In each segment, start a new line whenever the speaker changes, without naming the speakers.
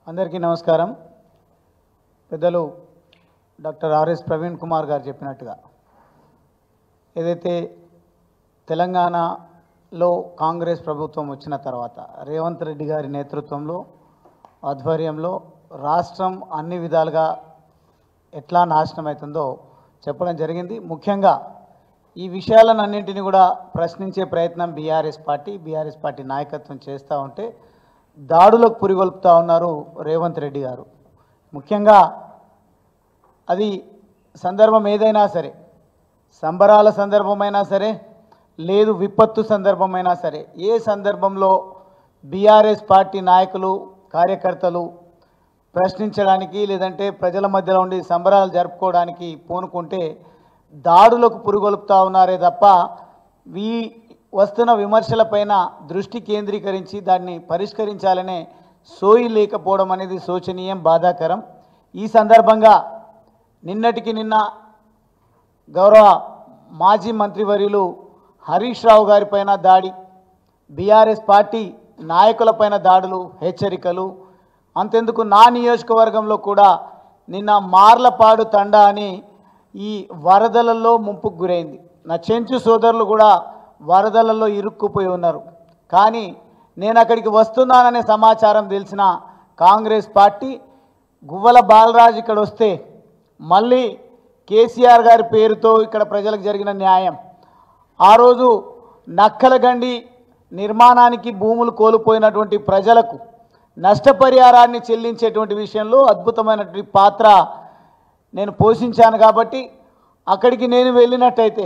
అందరికీ నమస్కారం. పెద్దలు డాక్టర్ ఆర్ఎస్ ప్రవీణ్ కుమార్ గారు చెప్పినట్టుగా ఏదైతే తెలంగాణలో కాంగ్రెస్ ప్రభుత్వం వచ్చిన తర్వాత రేవంత్ రెడ్డి గారి నేతృత్వంలో ఆధ్వర్యంలో రాష్ట్రం అన్ని విధాలుగా ఎట్లా నాశనం అవుతుందో చెప్పడం జరిగింది. ముఖ్యంగా ఈ విషయాలన్నింటినీ కూడా ప్రశ్నించే ప్రయత్నం బీఆర్ఎస్ పార్టీ నాయకత్వం చేస్తూ ఉంటే దాడులకు పురిగొల్పుతా ఉన్నారు రేవంత్ రెడ్డి గారు. ముఖ్యంగా అది సందర్భం ఏదైనా సరే, సంబరాల సందర్భమైనా సరే, లేదు విపత్తు సందర్భమైనా సరే, ఏ సందర్భంలో బీఆర్ఎస్ పార్టీ నాయకులు కార్యకర్తలు ప్రశ్నించడానికి లేదంటే ప్రజల మధ్యలో ఉండి సంబరాలు జరుపుకోవడానికి పూనుకుంటే దాడులకు పురిగొల్పుతా ఉన్నారే తప్ప వస్తున్న విమర్శలపైన దృష్టి కేంద్రీకరించి దాన్ని పరిష్కరించాలనే సోయి లేకపోవడం అనేది శోచనీయం, బాధాకరం. ఈ సందర్భంగా నిన్నటికి నిన్న గౌరవ మాజీ మంత్రివర్యులు హరీష్ రావు గారిపైన దాడి, బీఆర్ఎస్ పార్టీ నాయకులపైన దాడులు, హెచ్చరికలు, అంతెందుకు నా నియోజకవర్గంలో కూడా నిన్న మార్లపాడు తండా అని ఈ వరదలలో ముంపుకు గురైంది. నా చెంచు సోదరులు కూడా వరదలలో ఇరుక్కుపోయి ఉన్నారు. కానీ నేను అక్కడికి వస్తున్నాననే సమాచారం తెలిసిన కాంగ్రెస్ పార్టీ గువ్వల బాలరాజు ఇక్కడ వస్తే మళ్ళీ కేసీఆర్ గారి పేరుతో ఇక్కడ ప్రజలకు జరిగిన న్యాయం, ఆ రోజు నక్కలగండి నిర్మాణానికి భూములు కోల్పోయినటువంటి ప్రజలకు నష్టపరిహారాన్ని చెల్లించేటువంటి విషయంలో అద్భుతమైనటువంటి పాత్ర నేను పోషించాను. కాబట్టి అక్కడికి నేను వెళ్ళినట్టయితే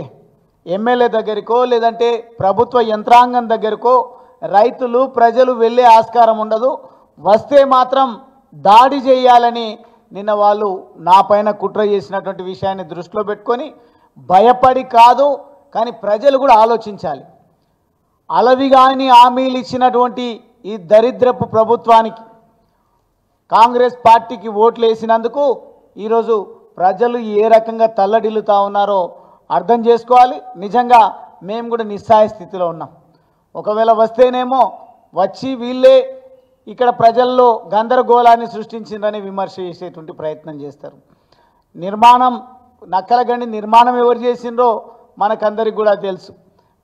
ఎమ్మెల్యే దగ్గరికో లేదంటే ప్రభుత్వ యంత్రాంగం దగ్గరకో రైతులు ప్రజలు వెళ్ళే ఆస్కారం ఉండదు. వస్తే మాత్రం దాడి చేయాలని నిన్న వాళ్ళు నా పైన కుట్ర చేసినటువంటి విషయాన్ని దృష్టిలో పెట్టుకొని భయపడి కాదు, కానీ ప్రజలు కూడా ఆలోచించాలి. అలవిగాని హామీలు ఇచ్చినటువంటి ఈ దరిద్రపు ప్రభుత్వానికి కాంగ్రెస్ పార్టీకి ఓట్లు వేసినందుకు ఈరోజు ప్రజలు ఏ రకంగా తల్లడిల్లుతా ఉన్నారో అర్థం చేసుకోవాలి. నిజంగా మేము కూడా నిస్సహాయ స్థితిలో ఉన్నాం. ఒకవేళ వస్తేనేమో వచ్చి వీళ్ళే ఇక్కడ ప్రజల్లో గందరగోళాన్ని సృష్టించిందని విమర్శ చేసేటువంటి ప్రయత్నం చేస్తారు. నక్కలగండి నిర్మాణం ఎవరు చేసిండ్రో మనకందరికి కూడా తెలుసు.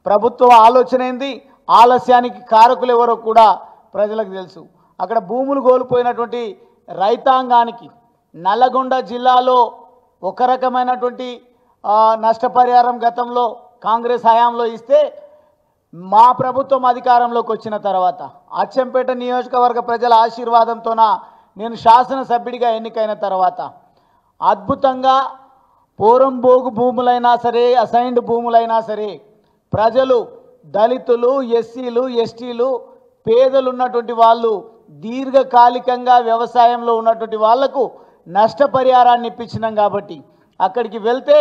ప్రభుత్వ ఆలోచన ఏంది, ఆలస్యానికి కారకులు ఎవరో కూడా ప్రజలకు తెలుసు. అక్కడ భూములు కోల్పోయినటువంటి రైతాంగానికి నల్లగొండ జిల్లాలో ఒక రకమైనటువంటి నష్టపరిహారం గతంలో కాంగ్రెస్ హయాంలో ఇస్తే, మా ప్రభుత్వం అధికారంలోకి వచ్చిన తర్వాత అచ్చంపేట నియోజకవర్గ ప్రజల ఆశీర్వాదంతోన నేను శాసనసభ్యుడిగా ఎన్నికైన తర్వాత అద్భుతంగా పోరంబోగు భూములైనా సరే, అసైన్డ్ భూములైనా సరే, ప్రజలు దళితులు, ఎస్సీలు, ఎస్టీలు, పేదలు ఉన్నటువంటి వాళ్ళు దీర్ఘకాలికంగా వ్యవసాయంలో ఉన్నటువంటి వాళ్లకు నష్టపరిహారాన్ని ఇప్పించినాం. కాబట్టి అక్కడికి వెళ్తే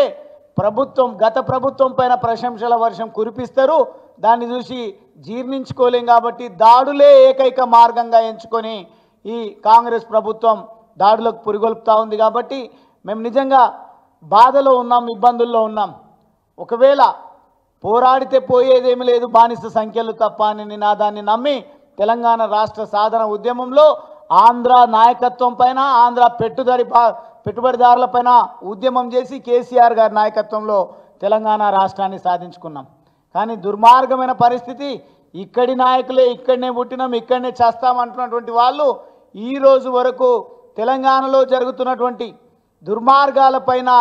గత ప్రభుత్వం పైన ప్రశంసల వర్షం కురిపిస్తారు. దాన్ని చూసి జీర్ణించుకోలేం. కాబట్టి దాడులే ఏకైక మార్గంగా ఎంచుకొని ఈ కాంగ్రెస్ ప్రభుత్వం దాడులకు పురిగొల్పుతా ఉంది. కాబట్టి మేము నిజంగా బాధలో ఉన్నాం, ఇబ్బందుల్లో ఉన్నాం. ఒకవేళ పోరాడితే పోయేదేమీ లేదు, బానిస సంఖ్యలు తప్ప అని నినాదాన్ని నమ్మి తెలంగాణ రాష్ట్ర సాధన ఉద్యమంలో ఆంధ్ర నాయకత్వం పైన, ఆంధ్ర పెట్టుబడిదారులపైన ఉద్యమం చేసి కేసీఆర్ గారి నాయకత్వంలో తెలంగాణ రాష్ట్రాన్ని సాధించుకున్నాం. కానీ దుర్మార్గమైన పరిస్థితి, ఇక్కడి నాయకులే ఇక్కడనే పుట్టినాం, ఇక్కడనే చేస్తామంటున్నటువంటి వాళ్ళు ఈరోజు వరకు తెలంగాణలో జరుగుతున్నటువంటి దుర్మార్గాలపైన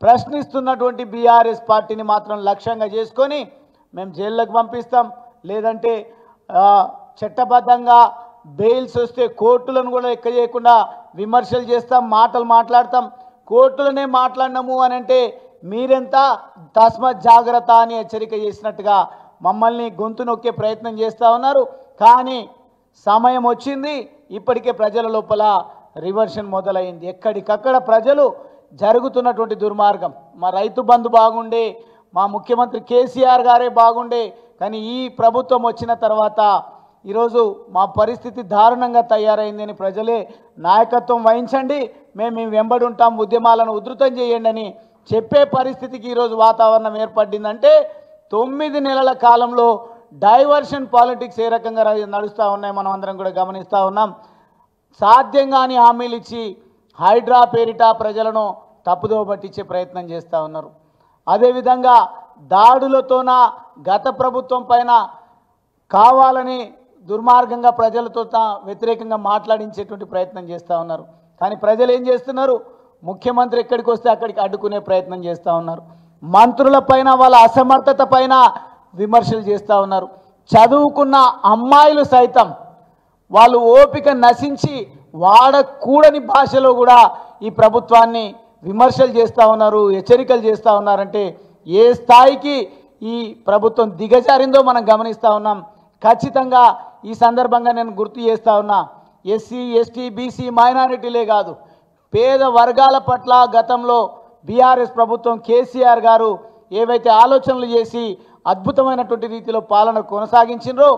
ప్రశ్నిస్తున్నటువంటి బీఆర్ఎస్ పార్టీని మాత్రం లక్ష్యంగా చేసుకొని మేము జైళ్ళకు పంపిస్తాం, లేదంటే చట్టబద్ధంగా బెయిల్స్ వస్తే కోర్టులను కూడా లెక్క చేయకుండా విమర్శలు చేస్తాం, మాటలు మాట్లాడతాం. కోర్టులనే మాట్లాడినాము అని అంటే మీరెంత తస్మత్ జాగ్రత్త అని హెచ్చరిక చేసినట్టుగా మమ్మల్ని గొంతు నొక్కే ప్రయత్నం చేస్తూ ఉన్నారు. కానీ సమయం వచ్చింది, ఇప్పటికే ప్రజల లోపల రివర్షన్ మొదలైంది. ఎక్కడికక్కడ ప్రజలు జరుగుతున్నటువంటి దుర్మార్గం, మా రైతు బంధు బాగుండే, మా ముఖ్యమంత్రి కేసీఆర్ గారే బాగుండే, కానీ ఈ ప్రభుత్వం వచ్చిన తర్వాత ఈరోజు మా పరిస్థితి దారుణంగా తయారైందని ప్రజలే నాయకత్వం వహించండి, మేము వెంబడి ఉంటాం, ఉద్యమాలను ఉధృతం చేయండి అని చెప్పే పరిస్థితికి ఈరోజు వాతావరణం ఏర్పడిందంటే 9 నెలల కాలంలో డైవర్షన్ పాలిటిక్స్ ఏ రకంగా నడుస్తూ ఉన్నాయి మనం అందరం కూడా గమనిస్తూ ఉన్నాం. సాధ్యం కాని హామీలు ఇచ్చి హైడ్రా పేరిట ప్రజలను తప్పుదోవ పట్టించే ప్రయత్నం చేస్తూ ఉన్నారు. అదేవిధంగా దాడులతోన గత ప్రభుత్వం పైన కావాలని దుర్మార్గంగా ప్రజలతో వ్యతిరేకంగా మాట్లాడించేటువంటి ప్రయత్నం చేస్తూ ఉన్నారు. కానీ ప్రజలు ఏం చేస్తున్నారు? ముఖ్యమంత్రి ఎక్కడికి వస్తే అక్కడికి అడ్డుకునే ప్రయత్నం చేస్తూ ఉన్నారు. మంత్రుల పైన వాళ్ళ అసమర్థత పైన విమర్శలు చేస్తూ ఉన్నారు. చదువుకున్న అమ్మాయిలు సైతం వాళ్ళు ఓపిక నశించి వాడకూడని భాషలో కూడా ఈ ప్రభుత్వాన్ని విమర్శలు చేస్తూ ఉన్నారు, హెచ్చరికలు చేస్తూ ఉన్నారంటే ఏ స్థాయికి ఈ ప్రభుత్వం దిగజారిందో మనం గమనిస్తూ ఉన్నాం. ఖచ్చితంగా ఈ సందర్భంగా నేను గుర్తు చేస్తూ ఉన్నా, ఎస్సీ ఎస్టీ బీసీ మైనారిటీలే కాదు, పేద వర్గాల పట్ల గతంలో బీఆర్ఎస్ ప్రభుత్వం కేసీఆర్ గారు ఏవైతే ఆలోచనలు చేసి అద్భుతమైనటువంటి రీతిలో పాలన కొనసాగించినరో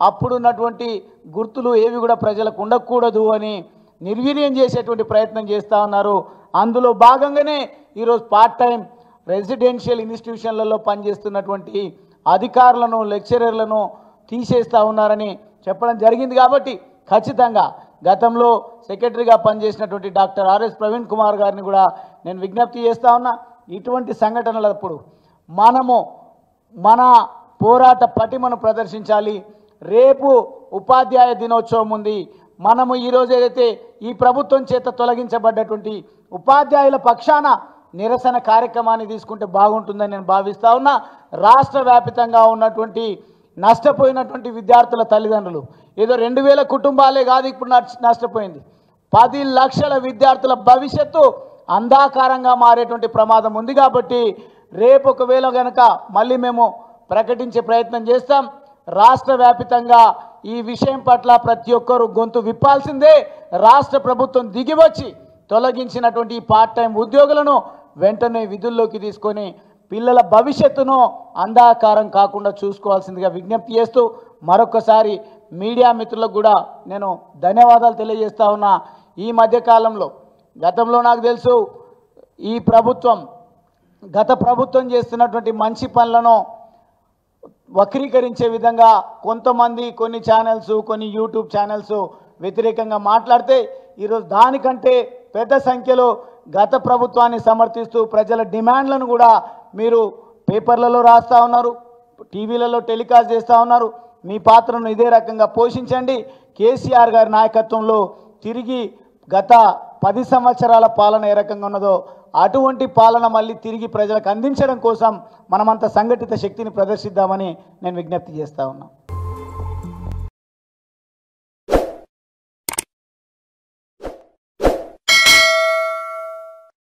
అప్పుడున్నటువంటి గుర్తులు ఏవి కూడా ప్రజలకు ఉండకూడదు అని నిర్వీర్యం చేసేటువంటి ప్రయత్నం చేస్తూ ఉన్నారు. అందులో భాగంగానే ఈరోజు పార్ట్ టైం రెసిడెన్షియల్ ఇన్స్టిట్యూషన్లలో పనిచేస్తున్నటువంటి అధికారులను లెక్చరర్లను తీసేస్తూ ఉన్నారని చెప్పడం జరిగింది. కాబట్టి ఖచ్చితంగా గతంలో సెక్రటరీగా పనిచేసినటువంటి డాక్టర్ ఆర్ఎస్ ప్రవీణ్ కుమార్ గారిని కూడా నేను విజ్ఞప్తి చేస్తూ ఉన్నా, ఇటువంటి సంఘటనలప్పుడు మనము మన పోరాట పటిమను ప్రదర్శించాలి. రేపు ఉపాధ్యాయ దినోత్సవం ఉంది. మనము ఈరోజు ఏదైతే ఈ ప్రభుత్వం చేత తొలగించబడ్డటువంటి ఉపాధ్యాయుల పక్షాన నిరసన కార్యక్రమాన్ని తీసుకుంటే బాగుంటుందని నేను భావిస్తూ ఉన్నా. రాష్ట్ర వ్యాప్తంగా ఉన్నటువంటి నష్టపోయినటువంటి విద్యార్థుల తల్లిదండ్రులు ఏదో 2000 కుటుంబాలే కాదు ఇప్పుడు నష్టపోయింది, 10 లక్షల విద్యార్థుల భవిష్యత్తు అంధాకారంగా మారేటువంటి ప్రమాదం ఉంది. కాబట్టి రేపు ఒకవేళ కనుక మళ్ళీ మేము ప్రకటించే ప్రయత్నం చేస్తాం. రాష్ట్ర వ్యాప్తంగా ఈ విషయం పట్ల ప్రతి ఒక్కరూ గొంతు విప్పాల్సిందే. రాష్ట్ర ప్రభుత్వం దిగివచ్చి తొలగించినటువంటి పార్ట్ టైం ఉద్యోగులను వెంటనే విధుల్లోకి తీసుకొని పిల్లల భవిష్యత్తును అంధాకారం కాకుండా చూసుకోవాల్సిందిగా విజ్ఞప్తి చేస్తూ మరొకసారి మీడియా మిత్రులకు కూడా నేను ధన్యవాదాలు తెలియజేస్తా ఉన్నా. ఈ మధ్యకాలంలో గతంలో నాకు తెలుసు ఈ ప్రభుత్వం గత ప్రభుత్వం చేస్తున్నటువంటి మంచి పనులను వక్రీకరించే విధంగా కొంతమంది కొన్ని ఛానల్స్ కొన్ని యూట్యూబ్ ఛానల్స్ వ్యతిరేకంగా మాట్లాడితే ఈరోజు దానికంటే పెద్ద సంఖ్యలో గత ప్రభుత్వాన్ని సమర్థిస్తూ ప్రజల డిమాండ్లను కూడా మీరు పేపర్లలో రాస్తూ ఉన్నారు, టీవీలలో టెలికాస్ట్ చేస్తూ ఉన్నారు. మీ పాత్రను ఇదే రకంగా పోషించండి. కేసీఆర్ గారి నాయకత్వంలో తిరిగి గత 10 సంవత్సరాల పాలన ఏ రకంగా ఉన్నదో అటువంటి పాలన మళ్ళీ తిరిగి ప్రజలకు అందించడం కోసం మనమంతా సంఘటిత శక్తిని ప్రదర్శిద్దామని నేను విజ్ఞప్తి చేస్తా ఉన్నా.